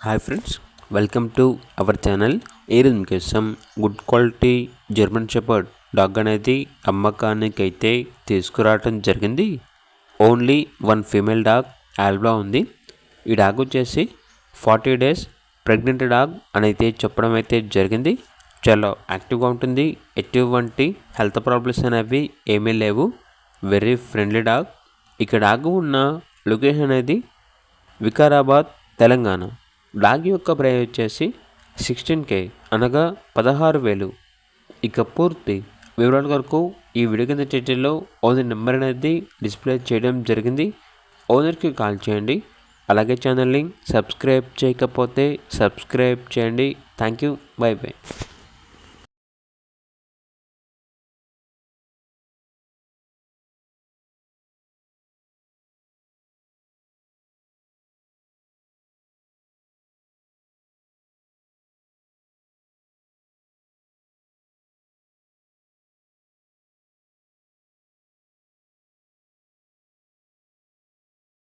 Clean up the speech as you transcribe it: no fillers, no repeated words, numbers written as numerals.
Hi friends, welcome to our channel. ఈరోజు మీకోసం good quality German shepherd dog అనేది అమ్మకానికి అయితే తీసుకురావడం జరిగింది. Only one female dog Alba ఉంది. ఈ డాగ్ వచ్చేసి 40 డేస్ ప్రెగ్నెంట్ డాగ్ అని అయితే చెప్పడం అయితే జరిగింది. చాలా యాక్టివ్గా ఉంటుంది. ఎటువంటి హెల్త్ ప్రాబ్లమ్స్ అనేవి ఏమీ లేవు. Very friendly dog. ఇక డాగ్ ఉన్న లొకేషన్ అనేది వికారాబాద్, తెలంగాణ. డాగ్ యొక్క ప్రైస్ వచ్చేసి 16K అనగా 16,000. ఇక పూర్తి వివరాల వరకు ఈ వీడియో కింద టైటిల్లో ఓనర్ నెంబర్ అనేది డిస్ప్లే చేయడం జరిగింది. ఓనర్కి కాల్ చేయండి. అలాగే ఛానల్ని సబ్స్క్రైబ్ చేయకపోతే సబ్స్క్రైబ్ చేయండి. Thank you. By by.